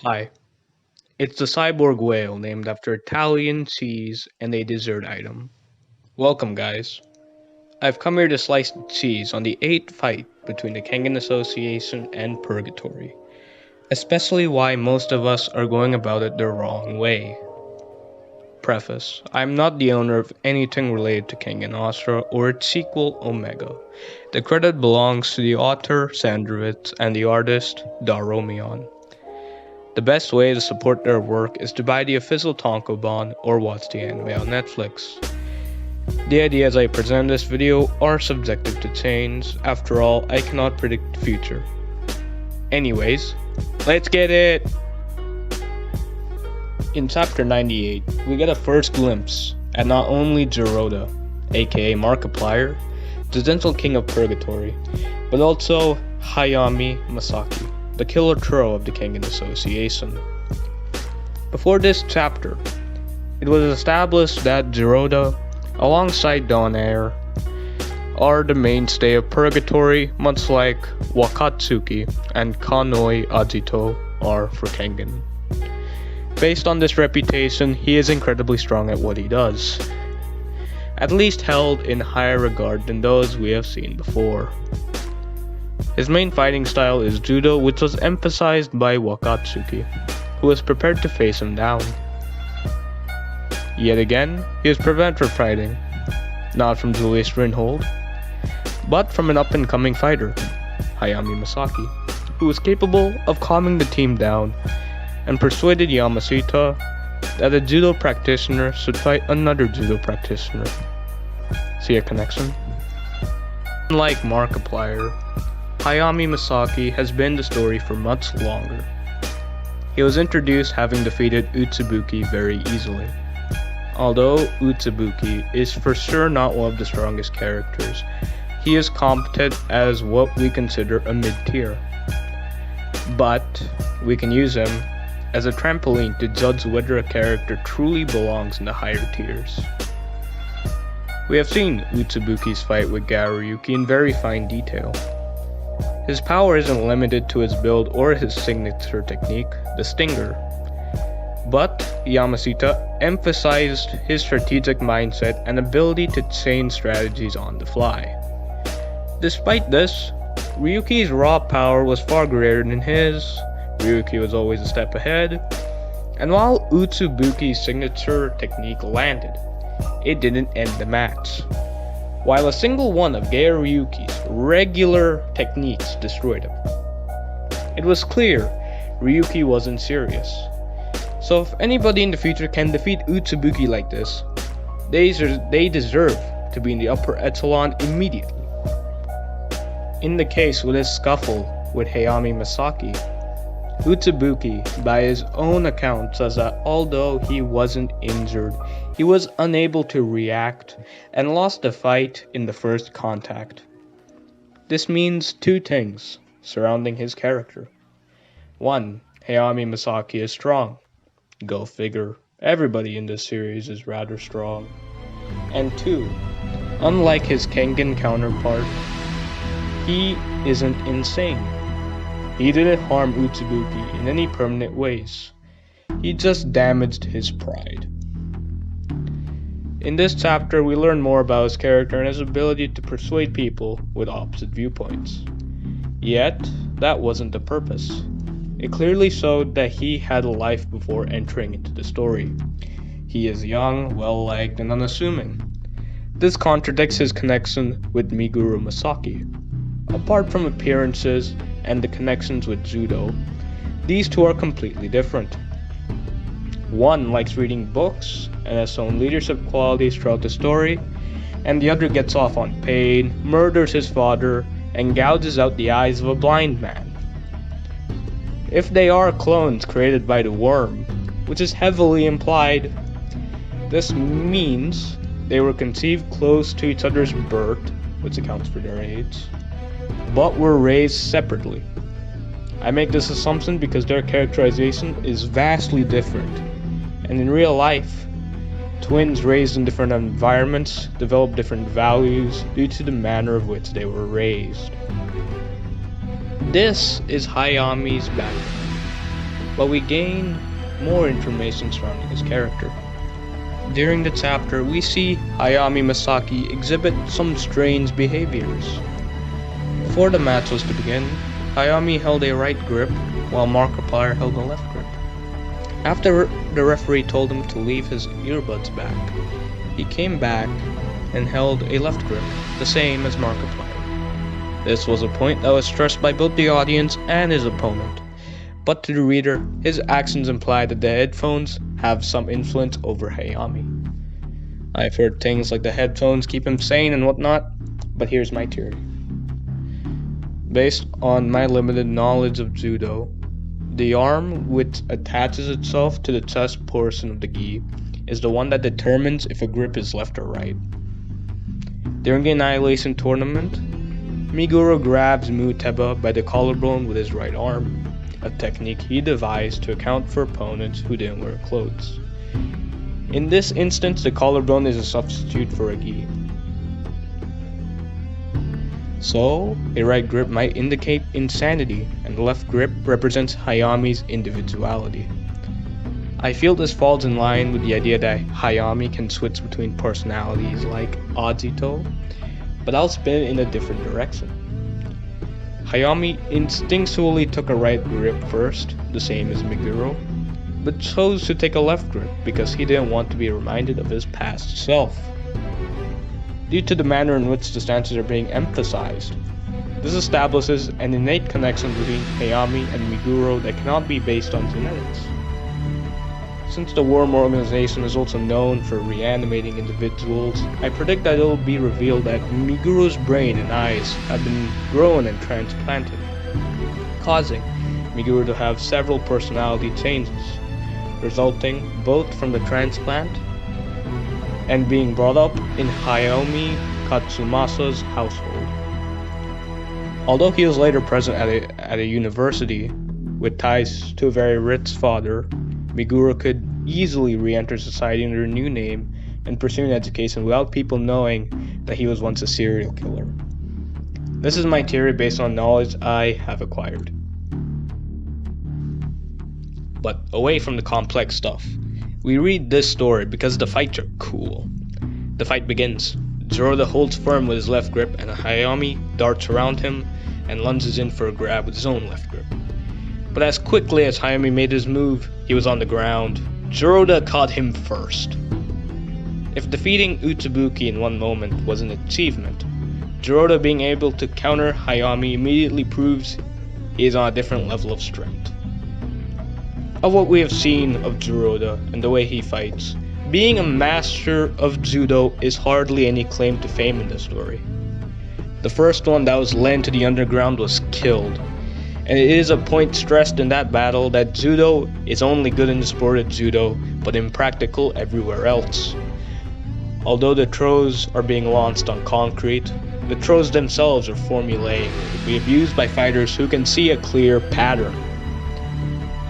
Hi, it's the cyborg whale named after Italian cheese and a dessert item. Welcome, guys. I've come here to slice the cheese on the 8th fight between the Kengen Association and Purgatory, especially why most of us are going about it the wrong way. Preface: I'm not the owner of anything related to Kengen Astra or its sequel Omega. The credit belongs to the author Sandrovich and the artist Daromeon. The best way to support their work is to buy the official tankobon or watch the anime on Netflix. The ideas I present in this video are subjective to change. After all, I cannot predict the future. Anyways, let's get it! In chapter 98, we get a first glimpse at not only Jurota, aka Markiplier, the gentle king of Purgatory, but also Hayami Masaki, the killer crow of the Kengen Association. Before this chapter, it was established that Jurota, alongside Dawn Air, are the mainstay of Purgatory, much like Wakatsuki and Kanoi Ajito are for Kengen. Based on this reputation, he is incredibly strong at what he does, at least held in higher regard than those we have seen before. His main fighting style is judo, which was emphasized by Wakatsuki, who was prepared to face him down. Yet again, he is prevented from fighting, not from Julius Rinhold, but from an up-and-coming fighter, Hayami Masaki, who was capable of calming the team down and persuaded Yamashita that a judo practitioner should fight another judo practitioner. See a connection? Unlike Markiplier, Hayami Masaki has been the story for much longer. He was introduced having defeated Utsubuki very easily. Although Utsubuki is for sure not one of the strongest characters, he is competent as what we consider a mid-tier. But we can use him as a trampoline to judge whether a character truly belongs in the higher tiers. We have seen Utsubuki's fight with Garuyuki in very fine detail. His power isn't limited to his build or his signature technique, the Stinger. But Yamashita emphasized his strategic mindset and ability to change strategies on the fly. Despite this, Ryuki's raw power was far greater than his. Ryuki was always a step ahead, and while Utsubuki's signature technique landed, it didn't end the match. While a single one of Garuyuki's regular techniques destroyed him, it was clear Ryuki wasn't serious. So if anybody in the future can defeat Utsubuki like this, they deserve to be in the upper echelon immediately. In the case with his scuffle with Hayami Masaki, Utsubuki, by his own account, says that although he wasn't injured, he was unable to react and lost the fight in the first contact. This means two things surrounding his character. 1. Hayami Masaki is strong. Go figure, everybody in this series is rather strong. And 2. Unlike his Kengen counterpart, he isn't insane. He didn't harm Utsubuki in any permanent ways. He just damaged his pride. In this chapter, we learn more about his character and his ability to persuade people with opposite viewpoints. Yet, that wasn't the purpose. It clearly showed that he had a life before entering into the story. He is young, well-liked, and unassuming. This contradicts his connection with Meguro Masaki. Apart from appearances and the connections with judo, these two are completely different. One likes reading books and has shown leadership qualities throughout the story, and the other gets off on pain, murders his father, and gouges out the eyes of a blind man. If they are clones created by the worm, which is heavily implied, this means they were conceived close to each other's birth, which accounts for their age, but were raised separately. I make this assumption because their characterization is vastly different, and in real life, twins raised in different environments develop different values due to the manner of which they were raised. This is Hayami's background. but we gain more information surrounding his character. During the chapter, we see Hayami Masaki exhibit some strange behaviors. Before the match was to begin, Hayami held a right grip while Markiplier held a left grip. After the referee told him to leave his earbuds back, he came back and held a left grip, the same as Markiplier. This was a point that was stressed by both the audience and his opponent, but to the reader, his actions imply that the headphones have some influence over Hayami. I've heard things like the headphones keep him sane and whatnot, but here's my theory. Based on my limited knowledge of judo, the arm which attaches itself to the chest portion of the gi is the one that determines if a grip is left or right. During the Annihilation tournament, Meguro grabs Muteba by the collarbone with his right arm, a technique he devised to account for opponents who didn't wear clothes. In this instance, the collarbone is a substitute for a gi. So, a right grip might indicate insanity, and the left grip represents Hayami's individuality. I feel this falls in line with the idea that Hayami can switch between personalities like Ajito, but I'll spin it in a different direction. Hayami instinctually took a right grip first, the same as Meguro, but chose to take a left grip because he didn't want to be reminded of his past self. Due to the manner in which the stances are being emphasized, this establishes an innate connection between Hayami and Meguro that cannot be based on genetics. Since the Worm organization is also known for reanimating individuals, I predict that it will be revealed that Meguro's brain and eyes have been grown and transplanted, causing Meguro to have several personality changes, resulting both from the transplant and being brought up in Hayami Katsumasa's household. Although he was later present at a university with ties to a very rich father, Meguro could easily re-enter society under a new name and pursue an education without people knowing that he was once a serial killer. This is my theory based on knowledge I have acquired. But away from the complex stuff, we read this story because the fights are cool. The fight begins. Jurota holds firm with his left grip and Hayami darts around him and lunges in for a grab with his own left grip. But as quickly as Hayami made his move, he was on the ground. Jurota caught him first. If defeating Utsubuki in one moment was an achievement, Jurota being able to counter Hayami immediately proves he is on a different level of strength. Of what we have seen of Jurota and the way he fights, being a master of judo is hardly any claim to fame in this story. The first one that was led to the underground was killed, and it is a point stressed in that battle that judo is only good in the sport of judo, but impractical everywhere else. Although the throws are being launched on concrete, the throws themselves are formulaic to be abused by fighters who can see a clear pattern.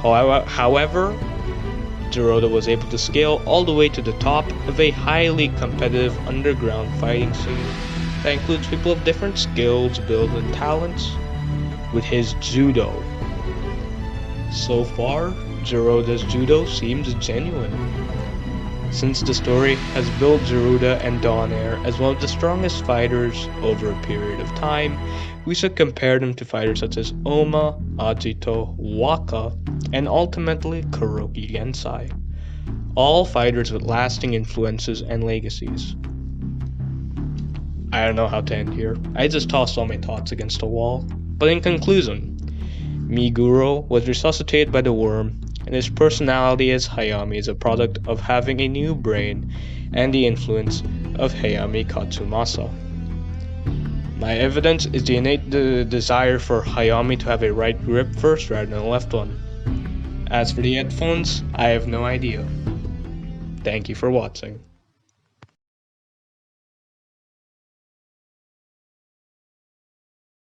However, Jurota was able to scale all the way to the top of a highly competitive underground fighting scene that includes people of different skills, builds, and talents with his judo. So far, Jurota's judo seems genuine. Since the story has built Jurota and Donair as one of the strongest fighters over a period of time, we should compare them to fighters such as Oma, Ajito, Waka, and ultimately Kuroki Gensai. All fighters with lasting influences and legacies. I don't know how to end here. I just tossed all my thoughts against the wall. But in conclusion, Meguro was resuscitated by the worm, and his personality as Hayami is a product of having a new brain and the influence of Hayami Katsumasa. My evidence is the innate desire for Hayami to have a right grip first rather than a left one. As for the headphones, I have no idea. Thank you for watching.